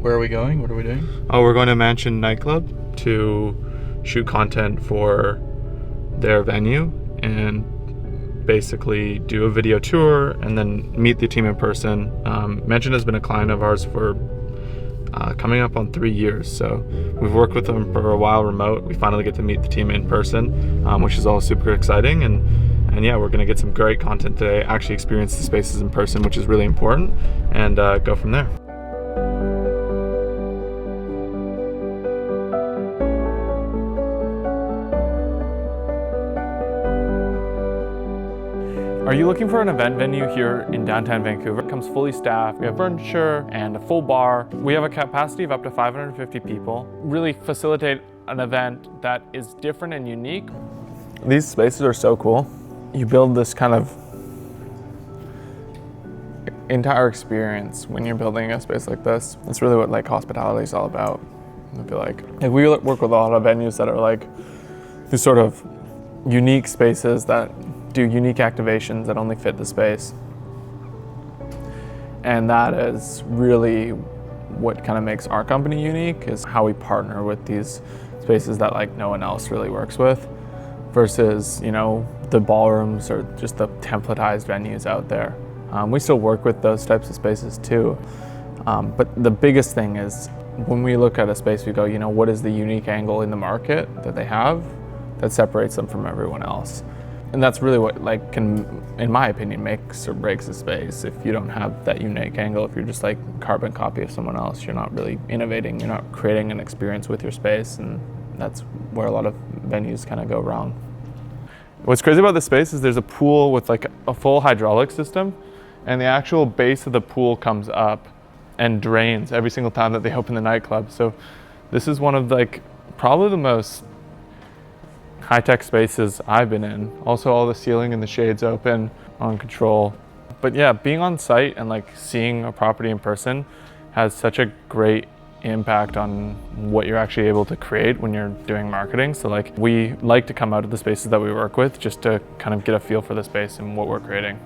Where are we going? What are we doing? Oh, we're going to Mansion Nightclub to shoot content for their venue and basically do a video tour and then meet the team in person. Mansion has been a client of ours for coming up on 3 years, so we've worked with them for a while remote. We finally get to meet the team in person, which is all super exciting, and yeah, we're gonna get some great content today, actually experience the spaces in person, which is really important, and go from there. Are you looking for an event venue here in downtown Vancouver? It comes fully staffed. We have furniture and a full bar. We have a capacity of up to 550 people. Really facilitate an event that is different and unique. These spaces are so cool. You build this kind of entire experience when you're building a space like this. It's really what hospitality is all about. I feel like we work with a lot of venues that are these sort of unique spaces that do unique activations that only fit the space. And that is really what kind of makes our company unique, is how we partner with these spaces that no one else really works with, versus, the ballrooms or just the templatized venues out there. We still work with those types of spaces too. But the biggest thing is when we look at a space, we go, what is the unique angle in the market that they have that separates them from everyone else? And that's really what can, in my opinion, makes or breaks a space. If you don't have that unique angle, if you're just carbon copy of someone else, you're not really innovating, you're not creating an experience with your space, and that's where a lot of venues kind of go wrong. What's crazy about this space is there's a pool with a full hydraulic system, and the actual base of the pool comes up and drains every single time that they open the nightclub. So this is one of probably the most high-tech spaces I've been in. Also, all the ceiling and the shades open on control. But yeah, being on site and seeing a property in person has such a great impact on what you're actually able to create when you're doing marketing. So we like to come out of the spaces that we work with just to kind of get a feel for the space and what we're creating.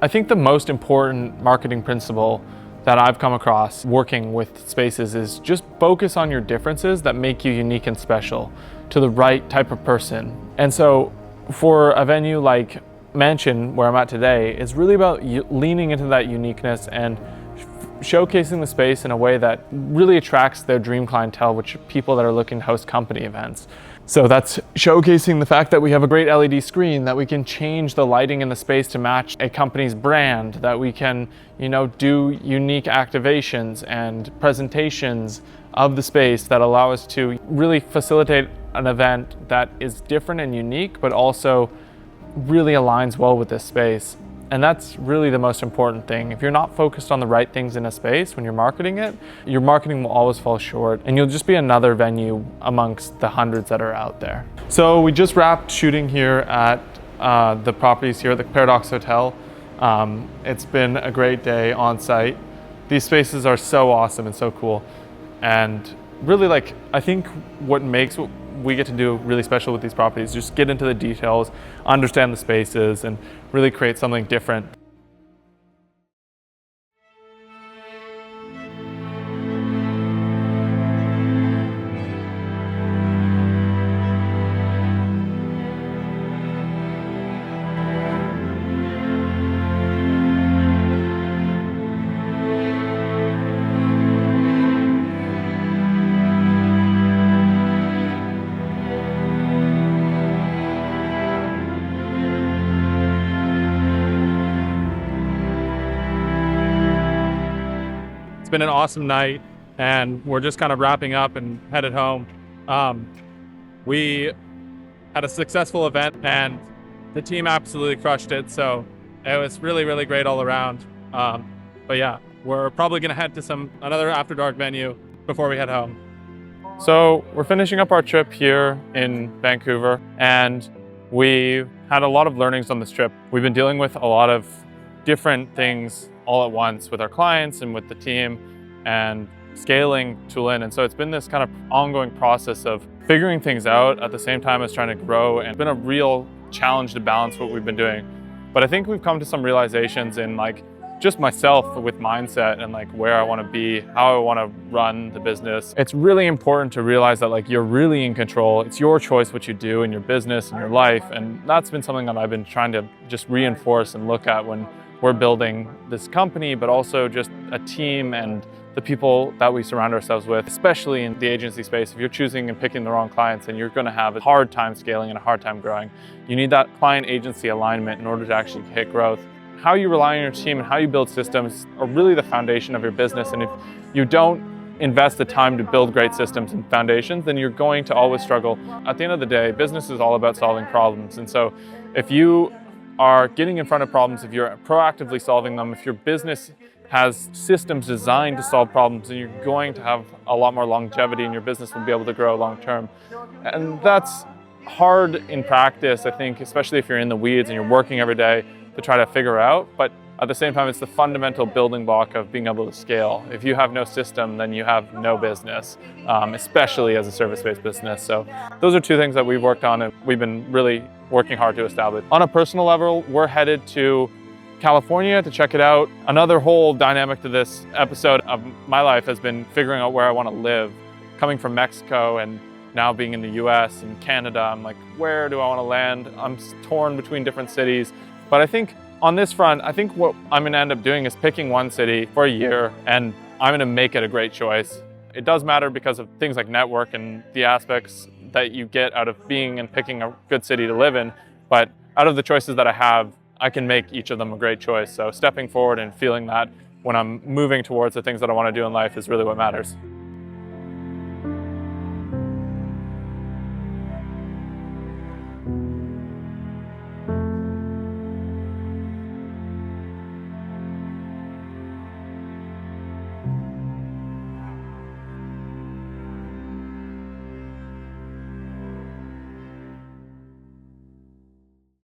I think the most important marketing principle that I've come across working with spaces is just focus on your differences that make you unique and special to the right type of person. And so for a venue like Mansion, where I'm at today, it's really about leaning into that uniqueness and showcasing the space in a way that really attracts their dream clientele, which are people that are looking to host company events. So that's showcasing the fact that we have a great LED screen, that we can change the lighting in the space to match a company's brand, that we can, do unique activations and presentations of the space that allow us to really facilitate an event that is different and unique, but also really aligns well with this space. And that's really the most important thing. If you're not focused on the right things in a space when you're marketing it, your marketing will always fall short, and you'll just be another venue amongst the hundreds that are out there. So we just wrapped shooting here at the properties here at the Paradox Hotel. It's been a great day on site. These spaces are so awesome and so cool. And really I think what makes what we get to do really special with these properties, just get into the details, understand the spaces, and really create something different. It's been an awesome night, and we're just kind of wrapping up and headed home. We had a successful event, and the team absolutely crushed it. So it was really, really great all around. But yeah, we're probably gonna head to another After Dark venue before we head home. So we're finishing up our trip here in Vancouver, and we had a lot of learnings on this trip. We've been dealing with a lot of different things all at once with our clients and with the team, and scaling Tulin. And so it's been this kind of ongoing process of figuring things out at the same time as trying to grow, and it's been a real challenge to balance what we've been doing. But I think we've come to some realizations in just myself with mindset and like where I want to be, how I want to run the business. It's really important to realize that like you're really in control. It's your choice what you do in your business and your life. And that's been something that I've been trying to just reinforce and look at when we're building this company, but also just a team and the people that we surround ourselves with, especially in the agency space. If you're choosing and picking the wrong clients, then you're going to have a hard time scaling and a hard time growing. You need that client agency alignment in order to actually hit growth. How you rely on your team and how you build systems are really the foundation of your business. And if you don't invest the time to build great systems and foundations, then you're going to always struggle. At the end of the day, business is all about solving problems. And so if you are getting in front of problems, if you're proactively solving them, if your business has systems designed to solve problems, then you're going to have a lot more longevity and your business will be able to grow long term. And that's hard in practice, I think, especially if you're in the weeds and you're working every day to try to figure out. But at the same time, it's the fundamental building block of being able to scale. If you have no system, then you have no business, especially as a service-based business. So those are two things that we've worked on and we've been really working hard to establish. On a personal level, we're headed to California to check it out. Another whole dynamic to this episode of my life has been figuring out where I want to live. Coming from Mexico and now being in the US and Canada, I'm like, where do I want to land? I'm torn between different cities. But I think on this front, I think what I'm going to end up doing is picking one city for a year and I'm going to make it a great choice. It does matter because of things like network and the aspects that you get out of being and picking a good city to live in. But out of the choices that I have, I can make each of them a great choice. So stepping forward and feeling that when I'm moving towards the things that I want to do in life is really what matters.